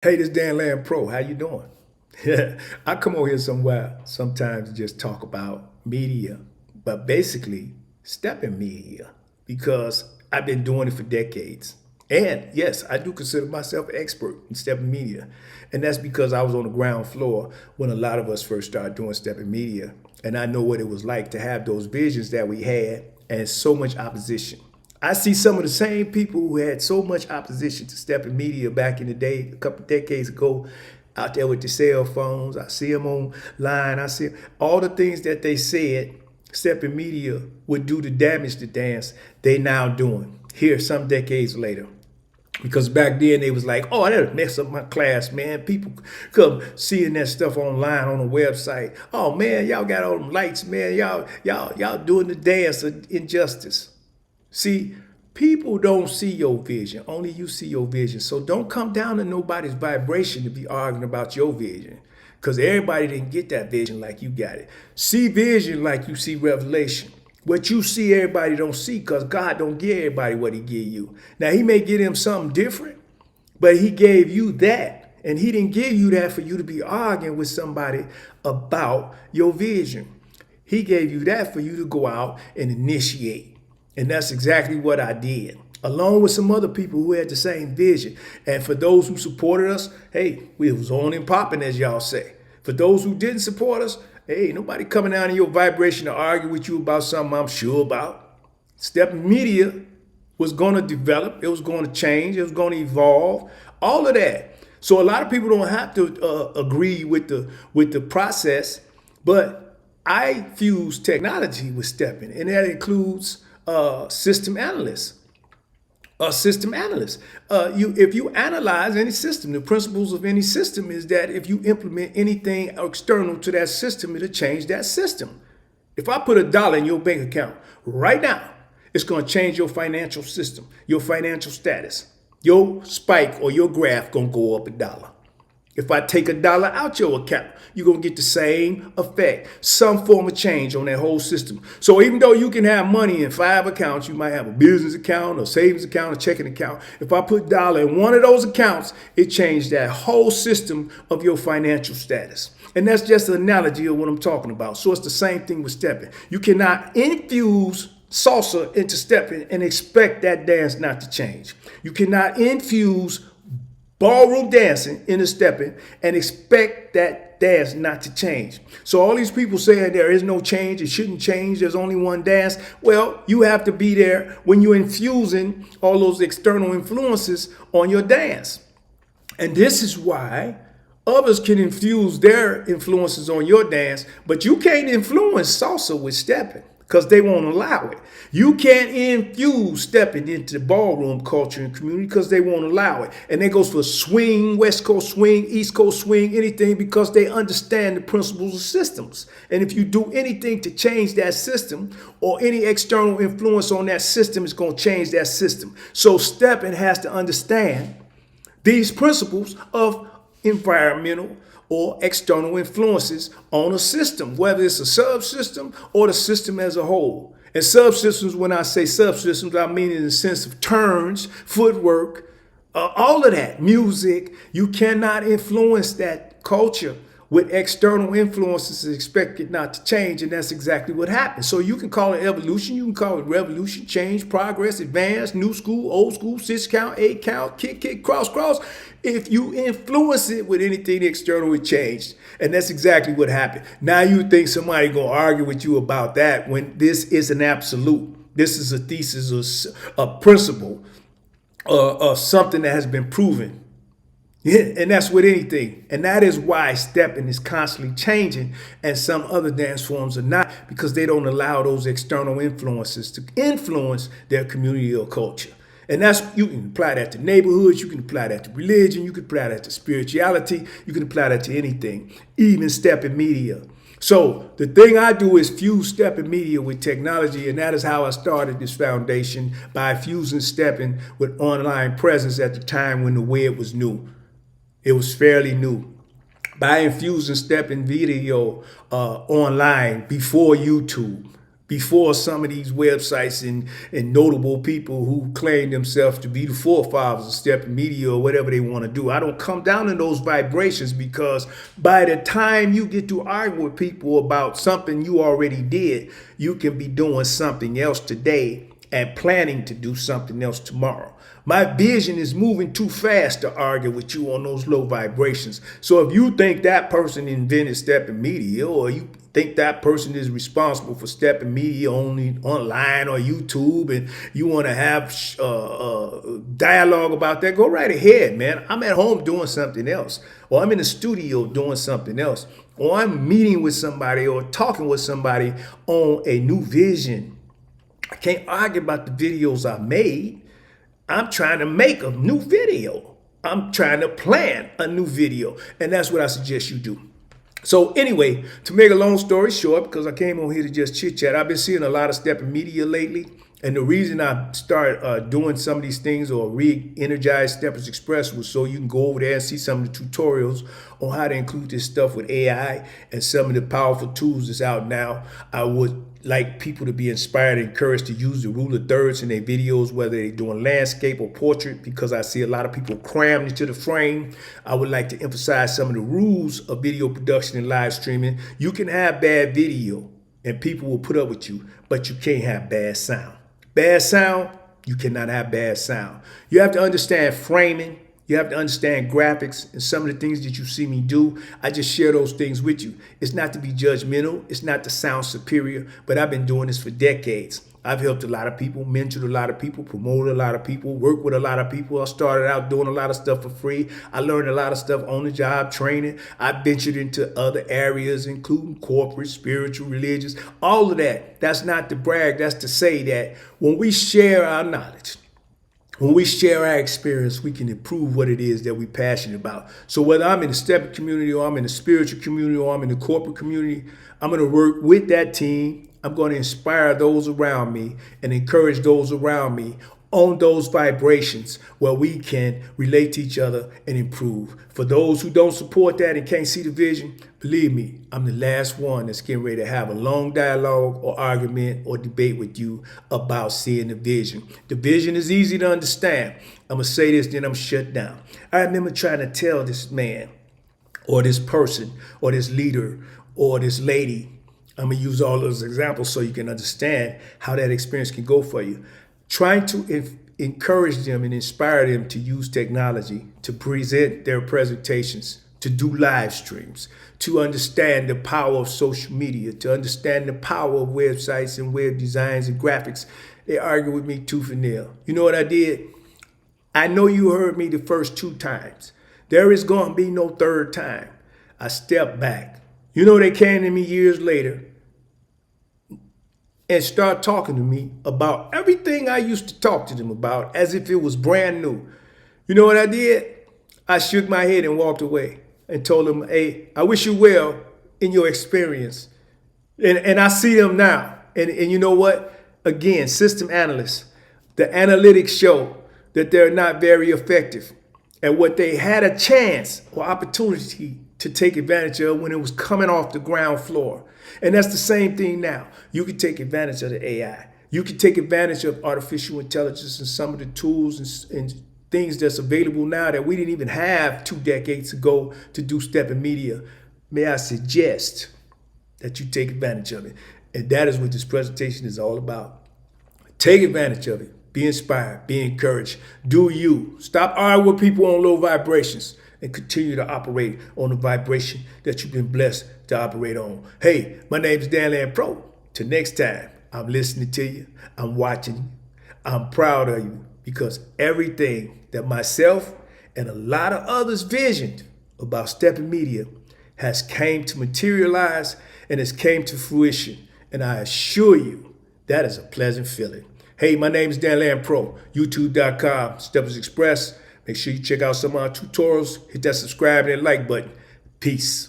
Hey, this Dan Land Pro. How you doing? I come over here sometimes to just talk about media, but basically Steppin media because I've been doing it for decades. And yes, I do consider myself an expert in Steppin media. And that's because I was on the ground floor when a lot of us first started doing Steppin media. And I know what it was like to have those visions that we had and so much opposition. I see some of the same people who had so much opposition to Steppin media back in the day, a couple of decades ago, out there with the cell phones. I see them online. I see all the things that they said Steppin media would do to damage the dance, they now doing here some decades later. Because back then they was like, oh, that'll mess up my class, man. People come seeing that stuff online on a website. Oh man, y'all got all them lights, man. Y'all doing the dance of injustice. See, people don't see your vision. Only you see your vision. So don't come down to nobody's vibration to be arguing about your vision. Because everybody didn't get that vision like you got it. See vision like you see revelation. What you see, everybody don't see because God don't give everybody what he give you. Now, he may give them something different, but he gave you that. And he didn't give you that for you to be arguing with somebody about your vision. He gave you that for you to go out and initiate. And that's exactly what I did, along with some other people who had the same vision. And for those who supported us, hey, we was on and popping, as y'all say. For those who didn't support us, hey, nobody coming down in your vibration to argue with you about something I'm sure about. Steppin media was going to develop. It was going to change. It was going to evolve. All of that. So a lot of people don't have to agree with the process, but I fuse technology with Steppin, and that includes system analysts. A system analyst. If you analyze any system, the principles of any system is that if you implement anything external to that system, it'll change that system. If I put $1 in your bank account right now, it's going to change your financial system, your financial status. Your spike or your graph going to go up $1. If I take $1 out your account, you're going to get the same effect, some form of change on that whole system. So even though you can have money in 5 accounts, you might have a business account, a savings account, a checking account. If I put $1 in one of those accounts, it changed that whole system of your financial status. And that's just an analogy of what I'm talking about. So it's the same thing with Steppin. You cannot infuse salsa into Steppin and expect that dance not to change. You cannot infuse ballroom dancing in a Steppin and expect that dance not to change. So all these people saying there is no change, it shouldn't change, there's only one dance. Well, you have to be there when you're infusing all those external influences on your dance. And this is why others can infuse their influences on your dance, but you can't influence salsa with Steppin because they won't allow it. You can't infuse Steppin into the ballroom culture and community because they won't allow it. And that goes for swing, West Coast swing, East Coast swing, anything, because they understand the principles of systems. And if you do anything to change that system or any external influence on that system, it's going to change that system. So Steppin has to understand these principles of environmental or external influences on a system, whether it's a subsystem or the system as a whole. And subsystems, when I say subsystems, I mean in the sense of turns, footwork, all of that, music. You cannot influence that culture with external influences and expect it not to change, and that's exactly what happens. So you can call it evolution, you can call it revolution, change, progress, advance, new school, old school, 6 count, 8 count, kick, cross. If you influence it with anything external, it changed. And that's exactly what happened. Now you think somebody gonna argue with you about that when this is an absolute. This is a thesis or a principle of something that has been proven. Yeah, and that's with anything. And that is why Steppin is constantly changing and some other dance forms are not, because they don't allow those external influences to influence their community or culture. And that's, you can apply that to neighborhoods, you can apply that to religion, you can apply that to spirituality, you can apply that to anything, even Steppin media. So the thing I do is fuse Steppin media with technology, and that is how I started this foundation, by fusing Steppin with online presence at the time when the web was new. It was fairly new. By infusing Steppin video online before YouTube. before some of these websites and notable people who claim themselves to be the forefathers of Steppin Media or whatever they want to do. I don't come down in those vibrations, because by the time you get to argue with people about something you already did, you can be doing something else today and planning to do something else tomorrow. My vision is moving too fast to argue with you on those low vibrations. So if you think that person invented Steppin Media, or you think that person is responsible for Steppin Media only online or YouTube, and you want to have dialogue about that, go right ahead, man. I'm at home doing something else, or I'm in the studio doing something else, or I'm meeting with somebody or talking with somebody on a new vision. I can't argue about the videos I made. I'm trying to make a new video. I'm trying to plan a new video. And that's what I suggest you do. So anyway, to make a long story short, because I came on here to just chit chat, I've been seeing a lot of Steppin Media lately. And the reason I started doing some of these things, or re-energize Steppers Express, was so you can go over there and see some of the tutorials on how to include this stuff with AI and some of the powerful tools that's out now. I would like people to be inspired and encouraged to use the rule of thirds in their videos, whether they're doing landscape or portrait, because I see a lot of people crammed into the frame. I would like to emphasize some of the rules of video production and live streaming. You can have bad video and people will put up with you, but you can't have bad sound. Bad sound, you cannot have bad sound. You have to understand framing. You have to understand graphics, and some of the things that you see me do, I just share those things with you. It's not to be judgmental. It's not to sound superior, but I've been doing this for decades. I've helped a lot of people, mentored a lot of people, promoted a lot of people, worked with a lot of people. I started out doing a lot of stuff for free. I learned a lot of stuff on the job training. I ventured into other areas, including corporate, spiritual, religious, all of that. That's not to brag. That's to say that when we share our knowledge, when we share our experience, we can improve what it is that we're passionate about. So whether I'm in the Steppin community, or I'm in the spiritual community, or I'm in the corporate community, I'm going to work with that team. I'm going to inspire those around me and encourage those around me on those vibrations where we can relate to each other and improve. For those who don't support that and can't see the vision, believe me, I'm the last one that's getting ready to have a long dialogue or argument or debate with you about seeing the vision. The vision is easy to understand. I'm going to say this, then I'm shut down. I remember trying to tell this man or this person or this leader or this lady, I'm going to use all those examples so you can understand how that experience can go for you. Trying to encourage them and inspire them to use technology, to present their presentations, to do live streams, to understand the power of social media, to understand the power of websites and web designs and graphics. They argue with me tooth and nail. You know what I did? I know you heard me the first 2 times. There is going to be no third time. I stepped back. You know, they came to me years later and start talking to me about everything I used to talk to them about as if it was brand new. You know what I did? I shook my head and walked away and told them, hey, I wish you well in your experience. And I see them now. And you know what? Again, system analysts, the analytics show that they're not very effective at what they had a chance or opportunity to take advantage of when it was coming off the ground floor. And that's the same thing now. You can take advantage of the AI. You can take advantage of artificial intelligence and some of the tools and things that's available now that we didn't even have 2 decades ago to do Steppin Media. May I suggest that you take advantage of it. And that is what this presentation is all about. Take advantage of it. Be inspired. Be encouraged. Do you. Stop arguing with people on low vibrations and continue to operate on the vibration that you've been blessed to operate on. Hey, my name is Dan Pro. Till next time, I'm listening to you. I'm watching you. I'm proud of you because everything that myself and a lot of others visioned about Steppin Media has came to materialize and has came to fruition. And I assure you, that is a pleasant feeling. Hey, my name is Dan Pro, youtube.com, Steppers Express. Make sure you check out some of our tutorials. Hit that subscribe and that like button. Peace.